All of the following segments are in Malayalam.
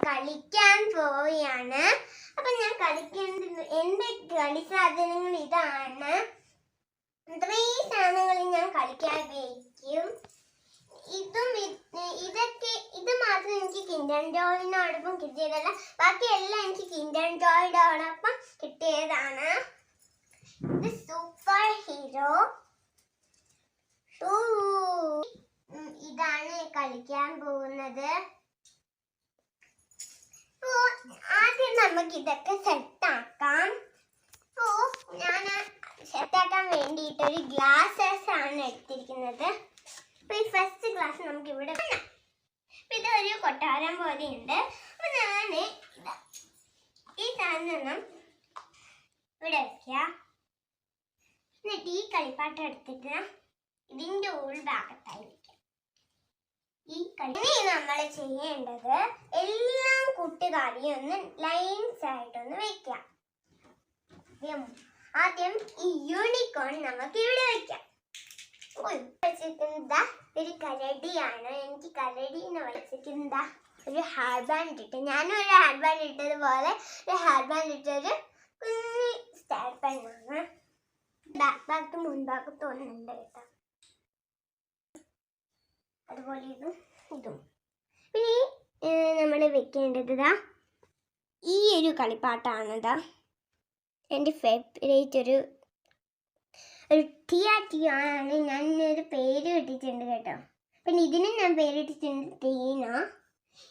കളിക്കാൻ പോവുകയാണ്. അപ്പൊ ഞാൻ കളിക്കേണ്ടത് എന്റെ കളി സാധനങ്ങൾ ഇതാണ്. ഇത്രയും സാധനങ്ങൾ ഞാൻ കളിക്കാൻ ഉപയോഗിക്കും. ഇത് മാത്രം എനിക്ക് കിൻഡർ ജോയിനോടൊപ്പം കിട്ടിയതല്ല, ബാക്കിയെല്ലാം എനിക്ക് കിൻഡർ ജോയിനോടൊപ്പം കിട്ടിയതാണ്. ഇത് സൂപ്പർ ഹീറോ ഇതാണ് കളിക്കാൻ പോകുന്നത്. ആദ്യം നമുക്ക് ഇതൊക്കെ സെറ്റാക്കാം. ഞാൻ സെറ്റാക്കാൻ വേണ്ടിയിട്ട് ഒരു ഗ്ലാസസ് ആണ് എടുത്തിരിക്കുന്നത്. അപ്പൊ ഈ ഫസ്റ്റ് ഗ്ലാസ് നമുക്ക് ഇവിടെ ഇതൊരു കൊട്ടാരം പോലെയുണ്ട്. അപ്പൊ ഞാൻ ഈ സാധനം ഇവിടെ വയ്ക്കാം. എന്നിട്ട് ഈ കളിപ്പാട്ടം എടുത്തിട്ട് ഇതിന്റെ ഉൾഭാഗത്തായി വെക്കാം. ഈ കളി നമ്മൾ ചെയ്യേണ്ടത് എല്ലാ കൂട്ടുകാരെയും ഒന്ന് ലൈൻസ് ആയിട്ടൊന്ന് വെക്കാം. ആദ്യം ഈ യൂണിക്കോൺ നമുക്ക് ഇവിടെ വെക്കാം. വെച്ചിരിക്കുന്ന ഒരു കരടിയാണ്. എനിക്ക് കരടിനെ വെച്ചിരിക്കുന്ന ഒരു ഹാർഡ് ബാൻഡ് ഇട്ട്, ഞാനും ഒരു ഹാർഡ് ബാൻഡ് ഇട്ടതുപോലെ ഒരു ഹാർഡ് ബാൻഡ് ഇട്ടൊരു കുഞ്ഞി സ്റ്റാർ പെണ്ണാണ്. ബാക്ക് ഭാഗത്ത് മുൻഭാഗത്ത് ഒന്നുണ്ട് കേട്ടോ. അതുപോലെ ഇതും പിന്നെ നമ്മൾ വെക്കേണ്ടത് ഈ ഒരു കളിപ്പാട്ടാണ്. എൻ്റെ ഫേവറേറ്റ് ഒരു ടിയാണ്. ഞാൻ ഒരു പേര് ഇട്ടിട്ടുണ്ട് കേട്ടോ. പിന്നെ ഇതിന് ഞാൻ പേരിട്ടിട്ടുണ്ട് ടീന.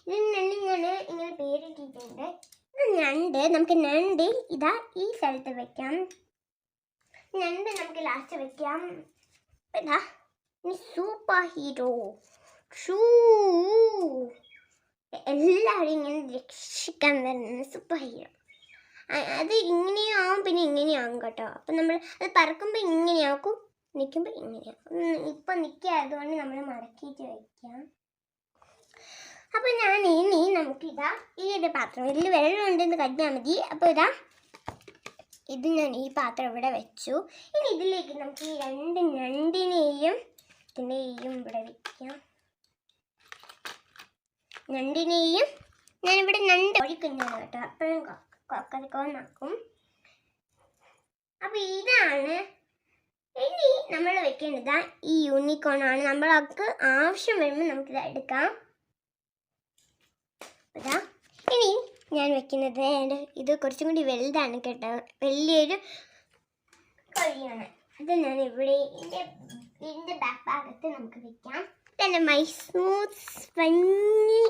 ഇതിന് ഞാൻ ഇങ്ങനെ പേരിട്ടിട്ടുണ്ട്. ഇത് ഞണ്ട്. നമുക്ക് ഞണ്ട് ഇതാ ഈ സ്ഥലത്ത് വെക്കാം. ഞണ്ട് നമുക്ക് ലാസ്റ്റ് വെക്കാം. ഇതാ സൂപ്പർ ഹീറോ എല്ലാവരും ഇങ്ങനെ രക്ഷിക്കാൻ വരുന്ന സൂപ്പർ ഹീറോ. അത് ഇങ്ങനെയാവും, പിന്നെ ഇങ്ങനെയാവും കേട്ടോ. അപ്പം നമ്മൾ അത് പറക്കുമ്പോൾ ഇങ്ങനെയാക്കും, നിൽക്കുമ്പോൾ ഇങ്ങനെയാക്കും. ഇപ്പം നിൽക്കായതുകൊണ്ട് നമ്മൾ മടക്കിയിട്ട് വയ്ക്കാം. അപ്പം ഞാൻ ഇനി നമുക്കിതാ ഈ ഒരു പാത്രം ഇതിൽ വെള്ളം ഉണ്ടെന്ന് കരുതിയാൽ മതി. അപ്പോൾ ഇതാ ഇത് ഞാൻ ഈ പാത്രം ഇവിടെ വെച്ചു. ഇനി ഇതിലേക്ക് നമുക്ക് ഈ രണ്ട് ഞണ്ടിനെയും ഇതിനെയും ഇവിടെ വയ്ക്കാം. ഞണ്ടിനെയും ഞാനിവിടെ ഞണ്ട് ഒഴിക്കുന്നതാണ് കേട്ടോ. അപ്പോഴും കൊക്കോന്നാക്കും. അപ്പം ഇതാണ് ഇനി നമ്മൾ വെക്കേണ്ടത് ഈ യൂണിക്കോണാണ്. നമ്മൾക്ക് ആവശ്യം വരുമ്പോൾ നമുക്കിത് എടുക്കാം. ഇതാ ഇനി ഞാൻ വെക്കുന്നത് ഇത് കുറച്ചും കൂടി വലുതാണ് കേട്ടോ. വലിയൊരു കഴിയാണ്. അത് ഞാൻ ഇവിടെ ഇതിൻ്റെ ബാക്ക് ഭാഗത്ത് നമുക്ക് വെക്കാം. ഇതെൻ്റെ മൈ സ്മൂത്ത് സ്പഞ്ചി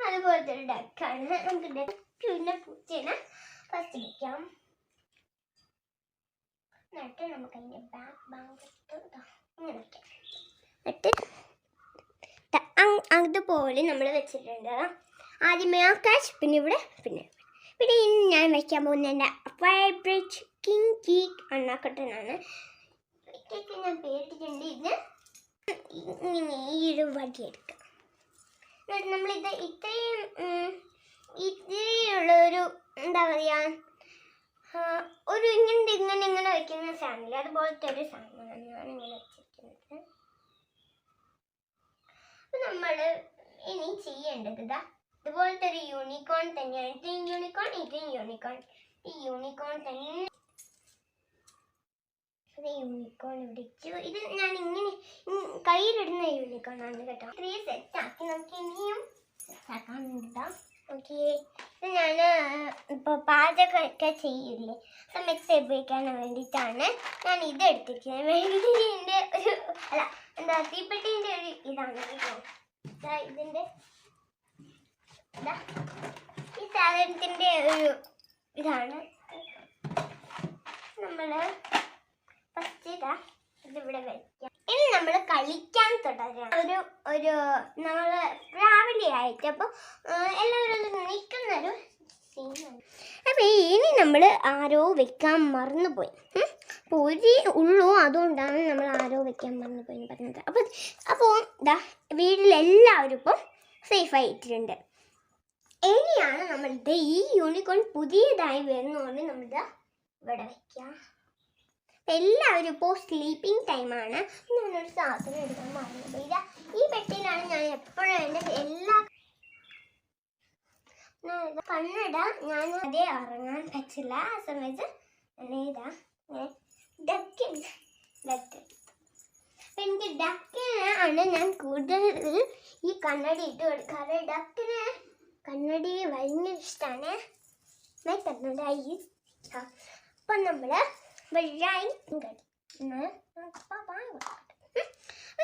അതുപോലത്തെ ഒരു ഡക്കാണ്. നമുക്ക് ഡക്കിൻ്റെ പൂച്ചേനെ ഫസ്റ്റ് വയ്ക്കാം. എന്നിട്ട് നമുക്ക് അതിൻ്റെ ബാക്ക് ഭാഗത്ത് ഇങ്ങനെ വയ്ക്കാം. എന്നിട്ട് അതുപോലെ നമ്മൾ വെച്ചിട്ടുണ്ട്. ആദ്യമേ ആകാശ്, പിന്നെ ഇവിടെ, പിന്നെ ഇനി ഞാൻ വയ്ക്കാൻ പോകുന്ന എൻ്റെ ഫേവറേറ്റ് കിങ് കേക്ക് അണ്ണാക്കട്ടനാണ്. കേക്ക് ഞാൻ പേരിട്ടിട്ടുണ്ട്. ഇത് ഇങ്ങനെ ഈ ഒരു വടിയെടുക്കാം. എന്നിട്ട് നമ്മളിത് ഇത്തിരിയുള്ളൊരു എന്താ പറയുക, ഒരു ഇങ്ങനെ വയ്ക്കുന്ന സാധനമില്ല, അതുപോലത്തെ ഒരു സാധനമാണ് ഞാനിങ്ങനെ വെച്ചിരിക്കുന്നത്. അപ്പം നമ്മൾ ഇനി ചെയ്യേണ്ടത് ഇതുപോലത്തെ ഒരു യൂണിക്കോൺ തന്നെയാണ്. ഇത്രയും യൂണിക്കോൺ ഈ യൂണിക്കോൺ തന്നെ യൂണിക്കോൺ ഇടിച്ചു. ഇത് ഞാൻ ഇങ്ങനെ കയ്യിലിടുന്ന യൂണിക്കോണാണ് കേട്ടോ. ഇത്രയും സെറ്റാക്കി നമുക്ക് ഇനിയും സെറ്റാക്കാൻ വേണ്ടിയിട്ടാണ്. ഓക്കെ, ഇത് ഞാൻ ഇപ്പോൾ പാചകമൊക്കെ ചെയ്യില്ലേ സമയത്ത് ഉപയോഗിക്കാൻ വേണ്ടിയിട്ടാണ് ഞാൻ ഇത് എടുത്തിരിക്കുന്നത്. വെള്ളിൻ്റെ ഒരു എന്താ തീപ്പെട്ടിൻ്റെ ഒരു ഇതാണ് കേട്ടോ. ഇതിൻ്റെ ഈ സാധനത്തിൻ്റെ ഒരു ഇതാണ്. നമ്മൾ ഫസ്റ്റ് ഇതിവിടെ വയ്ക്കാം. ഇനി നമ്മൾ കളിക്കാൻ തുടങ്ങാം. ഒരു നമ്മൾ രാവിലെ ആയിട്ട് അപ്പോൾ എല്ലാവരും നിൽക്കുന്നൊരു സീനാണ്. അപ്പോൾ ഇനി നമ്മൾ ആരോ വെക്കാൻ മറന്നുപോയി. അപ്പോൾ ഒരു ഉള്ളൂ, അതുകൊണ്ടാണ് നമ്മൾ ആരോ വെക്കാൻ മറന്നുപോയി എന്ന് പറഞ്ഞത്. അപ്പോൾ വീട്ടിലെല്ലാവരും ഇപ്പം സേഫായിട്ടുണ്ട്. ഇനിയാണ് നമ്മളിത് ഈ യൂണിക്കോൺ പുതിയതായി വരുന്നതുകൊണ്ട് നമ്മളിത് ഇവിടെ വയ്ക്കാം. എല്ലാവരും ഇപ്പോൾ സ്ലീപ്പിംഗ് ടൈമാണ്. ഞാനൊരു സാധനം എടുക്കാൻ മറന്നുപോയി. ഈ പെട്ടിയിലാണ് ഞാൻ എപ്പോഴും എൻ്റെ എല്ലാ കണ്ണട ഞാൻ അതേ ഉറങ്ങാൻ പറ്റില്ല. ആ സമയത്ത് ഇതാ ഡക്കിന് ഡക്ക്. അപ്പം എനിക്ക് ഡക്കിന് ആണ് ഞാൻ കൂടുതൽ ഈ കണ്ണടി ഇട്ട് കൊടുക്കാറ്. ഡക്കിന് കണ്ണടി ഭയങ്കര ഇഷ്ടമാണ്. കണ്ണടായി. അപ്പം നമ്മൾ വെള്ളായി കടി അപ്പം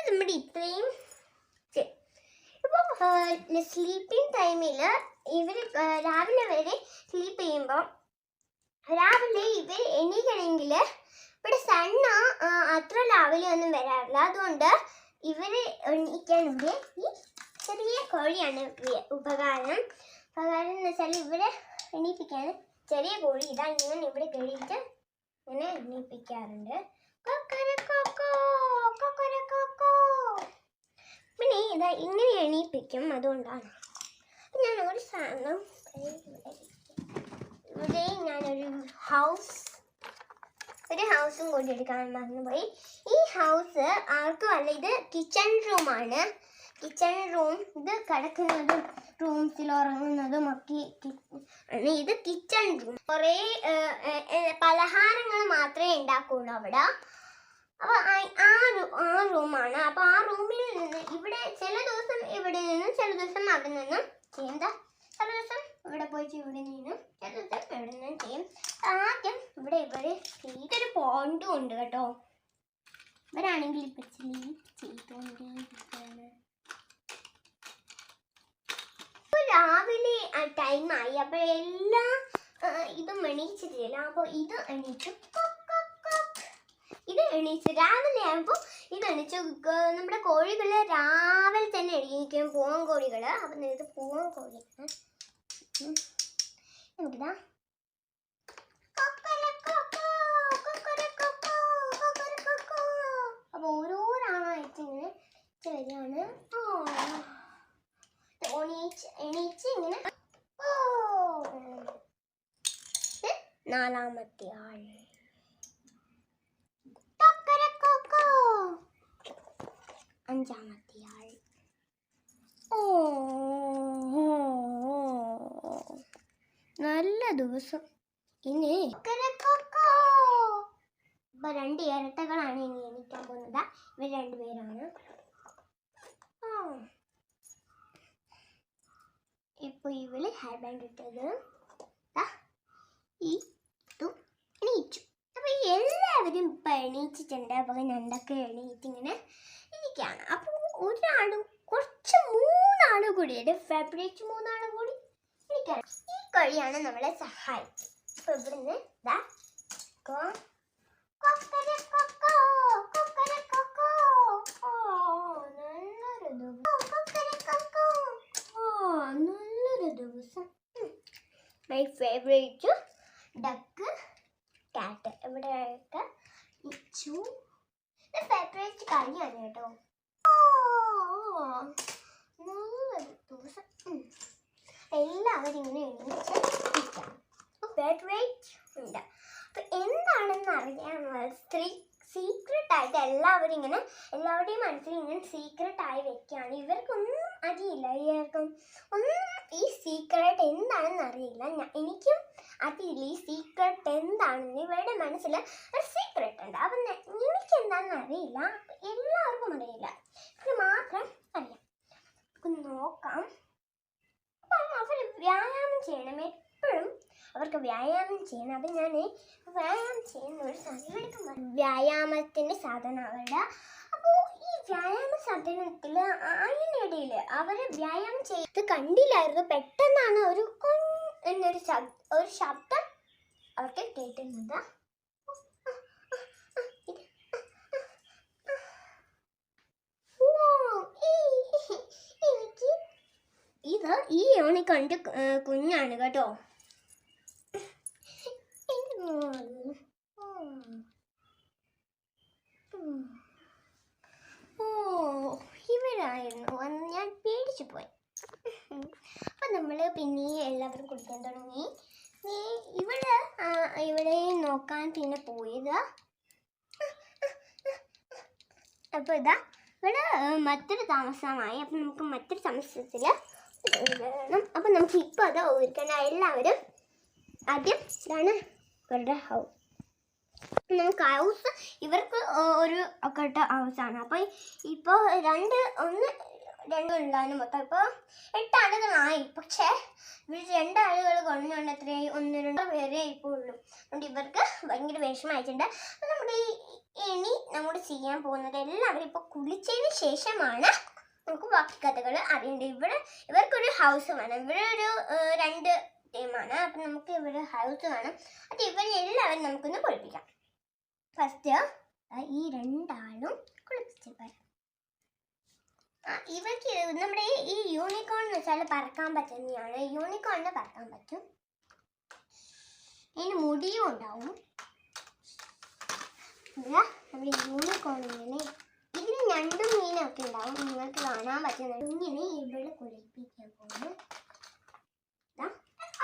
നമ്മുടെ ഇത്രയും ഇപ്പോൾ സ്ലീപ്പിംഗ് ടൈമിൽ ഇവർ രാവിലെ വരെ സ്ലീപ്പ് ചെയ്യുമ്പോൾ രാവിലെ ഇവർ എണീക്കണമെങ്കിൽ ഇവിടെ സണ്ണ് അത്ര രാവിലെ ഒന്നും വരാറില്ല. അതുകൊണ്ട് ഇവർ എണീക്കാൻ ഇവിടെ ഈ ചെറിയ കോഴിയാണ് ഉപകാരം എന്ന് വെച്ചാൽ ഇവരെ എണീപ്പിക്കാൻ ചെറിയ കോഴി ഇതാ ഇങ്ങനെ ഇവിടെ കഴിയിട്ട് ഇങ്ങനെ എണീപ്പിക്കാറുണ്ട്. പിന്നെ ഇതാ ഇങ്ങനെ എണീപ്പിക്കും. അതുകൊണ്ടാണ് ഞാൻ ഒരു സാധനം ഇവിടെ ഞാനൊരു ഹൗസും കൂടി എടുക്കാൻ മറന്നുപോയി. ഈ ഹൗസ് ആർക്കും അല്ല, ഇത് കിച്ചൺ റൂമാണ്. കിച്ചൺ റൂം ഇത് കിടക്കുന്നതും റൂംസിൽ ഉറങ്ങുന്നതും ഒക്കെ ഇത് കിച്ചൺ റൂം. കുറേ പലഹാരങ്ങൾ മാത്രമേ ഉണ്ടാക്കുള്ളൂ അവിടെ. അപ്പോൾ ആ റൂമാണ്. അപ്പോൾ ആ റൂമിൽ നിന്ന് ഇവിടെ ചില ദിവസം ഇവിടെ നിന്നും ചില ദിവസം അവിടെ നിന്നും ചെയ്യും. ചില ദിവസം ഇവിടെ പോയിട്ട് ഇവിടെ നിന്നും ചില ദിവസം ഇവിടെ നിന്നും ചെയ്യും. ആദ്യം ഇവിടെ ഇതൊരു പോണ്ടും ഉണ്ട് കേട്ടോ. ഇവരാണെങ്കിൽ ഇപ്പം സ്ലീപ്പ് ചെയ്തുകൊണ്ടേയിരിക്കുകയാണ്. രാവിലെ ടൈമായി. അപ്പോൾ എല്ലാം ഇതും എണീച്ചിട്ടില്ല. അപ്പോൾ ഇത് എണീച്ചു രാവിലെ ആകുമ്പോൾ ഇത് എണീച്ചു. നമ്മുടെ കോഴികൾ രാവിലെ തന്നെ എണീക്കും, പൂവൻ കോഴികൾ. അപ്പം ഇത് പൂവൻ കോഴി. നമുക്കിതാ അപ്പോൾ ഓരോരാളായിട്ട് ഇങ്ങനെ വരികയാണ്. എണീച്ച് ഇങ്ങനെ നാലാമത്തെ ആൾ, അഞ്ചാമത്തെ ആൾ. നല്ല ദിവസം. ഇനി ഇപ്പൊ 2 ഇരട്ടകളാണ് ഇനി എണീക്കാൻ പോകുന്നത്. ഇവർ 2 പേരാണ്. ഇപ്പൊ ഇവള് ഹെയർ ബാൻഡ് ഇട്ടത് എണീച്ചു. അപ്പൊ എല്ലാവരും ഇപ്പൊ എണീച്ചിട്ടുണ്ട്. അപ്പൊ ഞണ്ടൊക്കെ എണീറ്റിങ്ങനെ ഇരിക്കുകയാണ്. അപ്പൊ ഒരാളും കുറച്ച് 3 ആളും കൂടിയുണ്ട്. ഫെബ്രുവരി 3 ആളും കൂടി എണീക്കാണ്. ഈ കളിയാണ് നമ്മളെ സഹായിച്ചത്. അപ്പൊ ഇവിടുന്ന് നല്ലൊരു ദിവസം. മൈ ഫേവറേറ്റ് ഡക്ക് കാറ്റ്. ഇവിടെയൊക്കെ ഇച്ചു ഫേവറേറ്റ് കളിയാണ് കേട്ടോ. നല്ലൊരു ദിവസം. എല്ലാവരും ഇങ്ങനെ എണീച്ചിരിക്കാം. ഫേവറേറ്റ് ഉണ്ട്. അപ്പൊ എന്താണെന്ന് അറിയാൻ സീക്രട്ട് ആയിട്ട് എല്ലാവരുടെയും മനസ്സിൽ ഇങ്ങനെ സീക്രട്ട് ആയി വെക്കുകയാണ്. ഇവർക്കൊന്നും അറിയില്ല. ഇവർക്കും ഒന്നും ഈ സീക്രട്ട് എന്താണെന്ന് അറിയില്ല. എനിക്കും അറിയില്ല ഈ സീക്രട്ട് എന്താണെന്ന്. ഇവരുടെ മനസ്സിൽ ഒരു സീക്രട്ട് ഉണ്ട്. അപ്പം എനിക്ക് എന്താണെന്ന് അറിയില്ല. എല്ലാവർക്കും അറിയില്ല. ഇത് മാത്രം അറിയാം. നോക്കാം. അപ്പം അവർ വ്യായാമം ചെയ്യണം. എപ്പോഴും അവർക്ക് വ്യായാമം ചെയ്യണം. അപ്പം ഞാൻ വ്യായാമം ചെയ്യുന്ന ഒരു സാധനം വ്യായാമത്തിൻ്റെ സാധനം അവരുടെ. അപ്പോൾ ഈ വ്യായാമ സാധനത്തിൽ അതിനിടയിൽ അവർ വ്യായാമം ചെയ്ത് കണ്ടില്ലായിരുന്നു. പെട്ടെന്നാണ് എന്നൊരു ശബ്ദം അവർക്ക് കേട്ടുന്നത്. എനിക്ക് ഇത് ഈ യൂണിക്കോണിൻ്റെ കുഞ്ഞാണ് കേട്ടോ. ഇവരായിരുന്നു അന്ന് ഞാൻ പേടിച്ചു പോയി. അപ്പം നമ്മൾ പിന്നെ എല്ലാവരും കുടിക്കാൻ തുടങ്ങി. ഇവിടെ നോക്കാൻ പിന്നെ പോയത്. അപ്പോൾ ഇതാ ഇവിടെ മറ്റൊരു താമസമായി. അപ്പം നമുക്ക് മറ്റൊരു താമസത്തിൽ വേണം. അപ്പം നമുക്ക് ഇപ്പോൾ അത് ഒരുക്കേണ്ട. എല്ലാവരും ആദ്യം ഇതാണ് ഇവരുടെ ഹൗസ്. നമുക്ക് ഹൗസ് ഇവർക്ക് ഒരു ഒക്കെട്ട ഹൗസാണ്. അപ്പോൾ ഇപ്പോൾ രണ്ട് ഉണ്ടാകും. മൊത്തം ഇപ്പോൾ 8 ആളുകളായി. പക്ഷേ ഇവർ 2 ആളുകൾ കൊണ്ടുകൊണ്ട് എത്രയായി 1-2 പേരെ ഇപ്പോൾ ഉള്ളൂ. അതുകൊണ്ട് ഇവർക്ക് ഭയങ്കര വിഷമമായിട്ടുണ്ട്. അപ്പോൾ ഇനി നമ്മൾ ചെയ്യാൻ പോകുന്നത് എല്ലാവരും ഇപ്പോൾ കുളിച്ചതിന് ശേഷമാണ് നമുക്ക് ബാക്കി കഥകൾ അറിയേണ്ടത്. ഇവർക്കൊരു ഹൗസ് വേണം. ഇവിടെ ഒരു 2 ടീമാണ്. അപ്പം നമുക്ക് ഇവിടെ ഹൗസ് വേണം. അത് ഇവരെല്ലാവരും നമുക്കൊന്ന് കുളിപ്പിക്കാം. ഫസ്റ്റ് ഈ 2 ആളും കുളിപ്പിച്ച് വരാം. ഇവർക്ക് നമ്മുടെ ഈ യൂണിക്കോൺ എന്ന് വെച്ചാൽ പറക്കാൻ പറ്റുന്നതാണ്. യൂണിക്കോണിന് പറക്കാൻ പറ്റും. ഇതിന് മുടിയും ഉണ്ടാവും. നമ്മുടെ യൂണിക്കോൺ ഇങ്ങനെ ഇതിന് 2 മീനൊക്കെ ഉണ്ടാവും. നിങ്ങൾക്ക് കാണാൻ പറ്റുന്നത് ഇങ്ങനെ ഇവിടെ കുളിപ്പിക്കാൻ പോകുന്നു.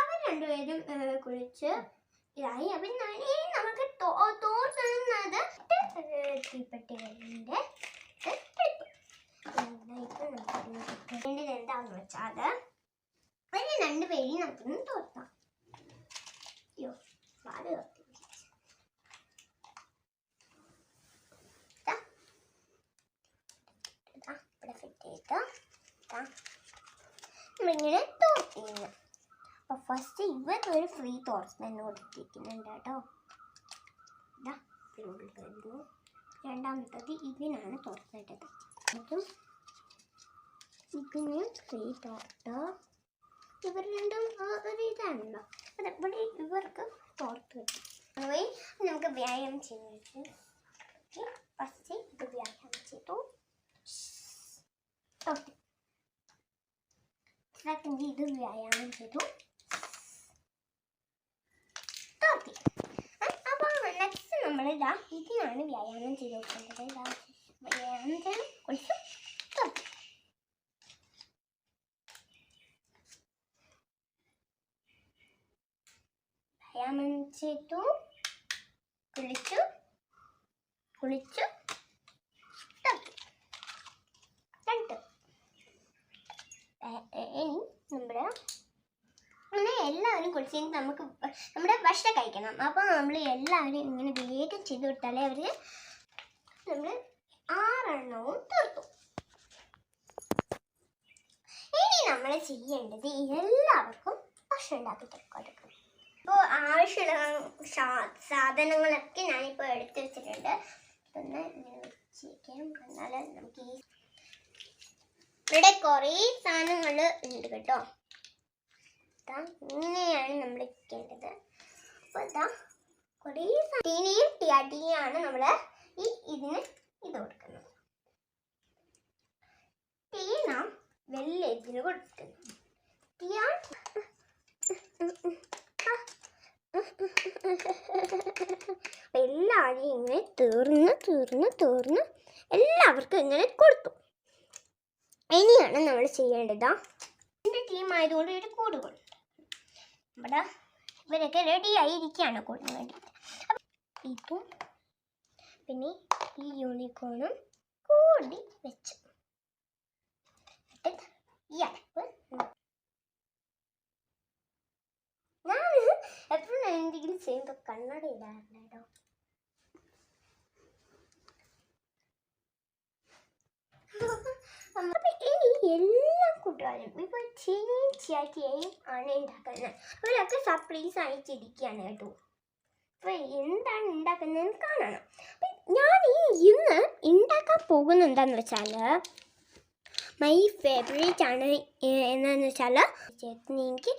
അവർ 2 പേരും കുളിച്ച് ഇതായി. അപ്പം നമുക്ക് തോന്നുന്നത് തീപ്പെട്ടികളുടെ എന്താണെന്ന് വെച്ചാൽ അതിന് 2 പേരെയും നമുക്കൊന്ന് തോർത്താം. അയ്യോ പാല് ഇവിടെ ഫിറ്റ് ചെയ്ത് നമ്മളിങ്ങനെ തോർത്തിന്ന്. അപ്പോൾ ഫസ്റ്റ് ഇവർക്ക് ഒരു ഫ്രീ തോർത്ത് തന്നെ കൊടുത്തിരിക്കുന്നുണ്ട് കേട്ടോ. രണ്ടാമത്തത് ഇതിനാണ് തോർത്തിട്ടത്. അതും ഇതിന് ഫ്രീ തോർത്ത്. ഇവർ രണ്ടും ഒരു ഇതാണല്ലോ. അതേപോലെ ഇവർക്ക് തോർത്ത് കിട്ടും. നമുക്ക് വ്യായാമം ചെയ്തു. ഫസ്റ്റ് ഇത് വ്യായാമം ചെയ്തു. സെക്കൻഡ് ഇത് വ്യായാമം ചെയ്തു. അപ്പോൾ നെക്സ്റ്റ് നമ്മൾ ഇതിനാണ് വ്യായാമം ചെയ്ത് കൊടുക്കേണ്ടത്. വ്യായാമം ചെയ്ത് കുളിച്ചു വ്യായാമം ചെയ്തു കുളിച്ചു ഇനി എല്ലാവരും കുളിച്ച് നമുക്ക് നമ്മുടെ ഭക്ഷണം കഴിക്കണം. അപ്പോൾ നമ്മൾ എല്ലാവരും ഇങ്ങനെ വേഗം ചെയ്ത് വിട്ടാലേ നമ്മൾ 6 എണ്ണവും തീർത്തു. ഇനി നമ്മൾ ചെയ്യേണ്ടത് എല്ലാവർക്കും ഭക്ഷണം ഉണ്ടാക്കി കൊടുക്കണം. ഇപ്പോൾ ആവശ്യമുള്ള സാധനങ്ങളൊക്കെ ഞാനിപ്പോൾ എടുത്തു വെച്ചിട്ടുണ്ട്. ഒന്ന് ഇങ്ങനെ വെച്ചിരിക്കാം. എന്നാൽ നമുക്ക് ഇവിടെ കുറേ സാധനങ്ങൾ ഉണ്ട് കേട്ടോ. ഇങ്ങനെയാണ് നമ്മൾ വെക്കേണ്ടത്. അപ്പോൾ കുറേ ടീയാണ് നമ്മൾ ഇതിന് ഇത് കൊടുക്കുന്നത്. ടീ നാം വലിയ ഇതിന് കൊടുക്കുന്നു. എല്ലാവരും ഇങ്ങനെ തീർന്ന് എല്ലാവർക്കും ഇങ്ങനെ കൊടുത്തു. ഇനിയാണ് നമ്മൾ ചെയ്യേണ്ടത് എൻ്റെ ടീം ആയതുകൊണ്ട് ഒരു കൂട് കൊടുത്തു. ഇവിടെ ഇവരൊക്കെ റെഡി ആയിരിക്കുകയാണ് കൂടിന് വേണ്ടിയിട്ട്. അപ്പം ഇതും പിന്നെ ഈ യൂണിക്കോണും കൂടി വെച്ചു. ഈ അടപ്പ് ഞാൻ എപ്പോഴും എന്തെങ്കിലും ചെയ്യുമ്പോൾ കണ്ണട ഇടാറുണ്ട് കേട്ടോ. എല്ലാ കൂട്ടുകാരും ഇപ്പോൾ ചേച്ചിയാക്കിയും ആണ് ഉണ്ടാക്കുന്നത്. അവരൊക്കെ സർപ്രൈസ് ആയിട്ടിരിക്കുകയാണ് കേട്ടോ. അപ്പോൾ എന്താണ് ഉണ്ടാക്കുന്നതെന്ന് കാണണം. ഞാൻ ഇന്ന് ഉണ്ടാക്കാൻ പോകുന്നത് എന്താണെന്ന് വെച്ചാൽ മൈ ഫേവറേറ്റ് ആണ്. എന്താണെന്ന് വെച്ചാൽ ചേട്ടന് എനിക്ക്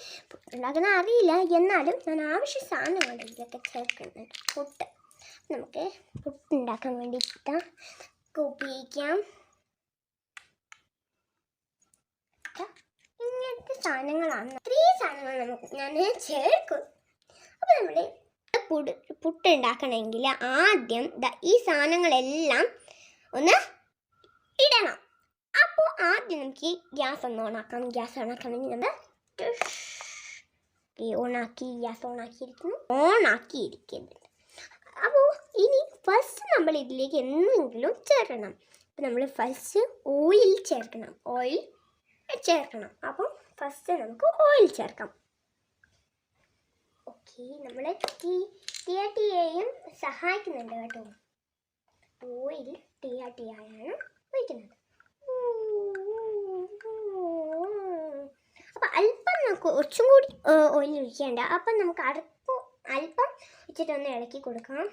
ഉണ്ടാക്കുന്ന അറിയില്ല, എന്നാലും ഞാൻ ആവശ്യ സാധനങ്ങൾ ഇതിലൊക്കെ ചേർക്കുന്നുണ്ട്. പുട്ട് നമുക്ക് പുട്ടുണ്ടാക്കാൻ വേണ്ടിയിട്ട് ഉപയോഗിക്കാം. ഇങ്ങനത്തെ സാധനങ്ങളാണ്. 3 സാധനങ്ങൾ ഞാൻ ചേർക്കും. അപ്പോൾ നമ്മൾ പുട്ടുണ്ടാക്കണമെങ്കിൽ ആദ്യം ഈ സാധനങ്ങളെല്ലാം ഒന്ന് ഇടണം. അപ്പോൾ ആദ്യം നമുക്ക് ഗ്യാസ് ഒന്ന് ഓണാക്കാം. ഗ്യാസ് ഓണാക്കാൻ വേണ്ടി നമ്മൾ ഗ്യാസ് ഓണാക്കിയിരിക്കുന്നുണ്ട്. അപ്പോൾ ഇനി ഫസ്റ്റ് നമ്മൾ ഇതിലേക്ക് എന്തെങ്കിലും ചേർക്കണം. അപ്പം നമ്മൾ ഫസ്റ്റ് ഓയിൽ ചേർക്കണം. അപ്പം ഫസ്റ്റ് നമുക്ക് ഓയിൽ ചേർക്കാം. ഓക്കെ, നമ്മൾ ടിയെയും സഹായിക്കുന്നുണ്ട് കേട്ടോ. ഓയിൽ ടിയാണ് ഒഴിക്കുന്നത്. അപ്പം അല്പം നമുക്ക് കുറച്ചും കൂടി ഓയിൽ ഒഴിക്കേണ്ട. അപ്പം നമുക്ക് അല്പം വെച്ചിട്ടൊന്ന് ഇളക്കി കൊടുക്കാം.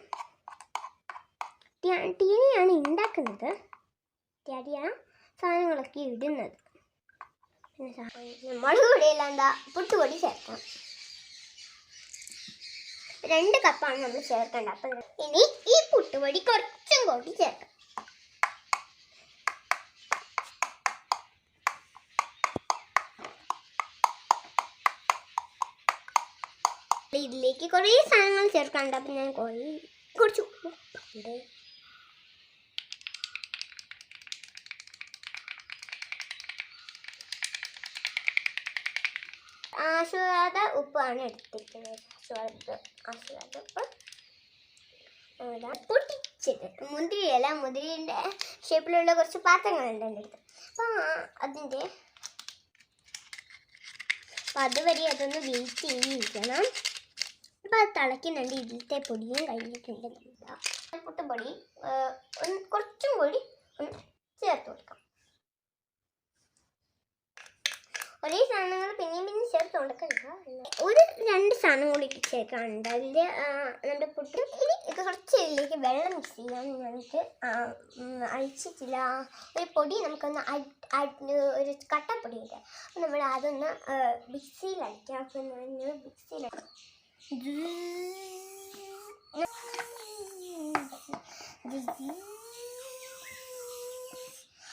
ടീയാണ് ഉണ്ടാക്കുന്നത്. ടിയാണ് സാധനങ്ങളൊക്കെ ഇടുന്നത്. പിന്നെ മുളക് പൊടിയെല്ലാം എന്താ പുട്ടുപൊടി ചേർക്കാം. 2 കപ്പാണ് നമ്മൾ ചേർക്കേണ്ടത്. അപ്പം ഇനി ഈ പുട്ടുപൊടി കുറച്ചും കൂടി ചേർക്കാം. ഇതിലേക്ക് കുറേ സാധനങ്ങൾ ചേർക്കാനുണ്ട്. അപ്പം ഞാൻ കുറച്ച് ഉപ്പുണ്ട്. ആശീർവാദ ഉപ്പാണ് എടുത്തിരിക്കുന്നത്. ആശീർവാദ ഉപ്പ് പൊട്ടിച്ചത്. മുന്തിരിൻ്റെ ഷേപ്പിലുള്ള കുറച്ച് പാത്രങ്ങളുണ്ട് എൻ്റെ അടുത്ത്. അപ്പം അതുവരെ അതൊന്ന് വെയിറ്റ് ചെയ്തിരിക്കണം. അപ്പം അത് തിളയ്ക്കുന്നുണ്ട്. ഇതിലത്തെ പൊടിയും കഴിഞ്ഞിട്ടുണ്ട്. പുട്ടുപൊടി കുറച്ചും കൂടി ചേർത്ത് കൊടുക്കാം. ഒരേ സാധനങ്ങൾ പിന്നെയും ചേർത്ത് കൊടുക്കണ്ട. 2 സാധനം കൂടി ചേർക്കാനുണ്ട്. അതിൽ നമ്മുടെ പുട്ട് ഇനി ഇത് കുറച്ച് ഇതിലേക്ക് വെള്ളം മിക്സ് ചെയ്യാൻ ഞങ്ങൾക്ക് അഴിച്ചിട്ടില്ല. ഒരു പൊടി നമുക്കൊന്ന് ഒരു കട്ടപ്പൊടി ഉണ്ട്. അപ്പം നമ്മൾ അതൊന്ന് മിക്സിയിൽ അടിക്കാം. അപ്പം ഞാൻ മിക്സിയിൽ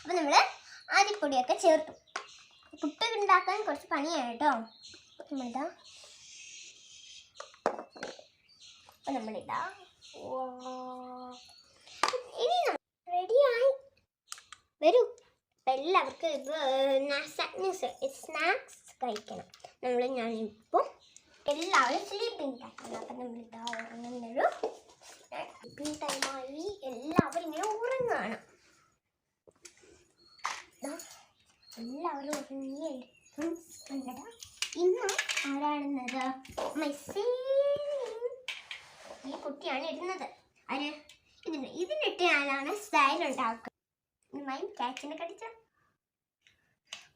അപ്പം നമ്മൾ അരിപ്പൊടിയൊക്കെ ചേർത്തു. പുട്ട് ഉണ്ടാക്കാൻ കുറച്ച് പണിയാണ് കേട്ടോ. നമ്മളിതാ ഇനി റെഡിയായി വരൂ. അപ്പം എല്ലാവർക്കും ഇത് സ്നാക്സ് കഴിക്കണം. ഞാനിപ്പോൾ എല്ലാവരും സ്ലീപ്പിംഗ് ടൈമാണ്. അപ്പം നമ്മളിതാ ഉറങ്ങുന്നൊരു സ്ലീപ്പിംഗ് ടൈമായി. എല്ലാവരും ഇങ്ങനെ ഉറങ്ങുകയാണ്. എല്ലാവരും ഉറങ്ങിയെടുക്കും. ഇന്ന് ആരാണെന്നത്? ഈ കുട്ടിയാണ് ഇടുന്നത്. ഇതിനിട്ട് ഞാനാണ് സ്റ്റൈൽ ഉണ്ടാക്കുക. മൈ കാറ്റിനെ കടിച്ച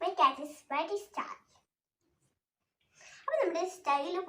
മൈ കാറ്റ് ഇസ് വെരി സ്റ്റൈൽ. അപ്പം നമ്മുടെ സ്റ്റൈല്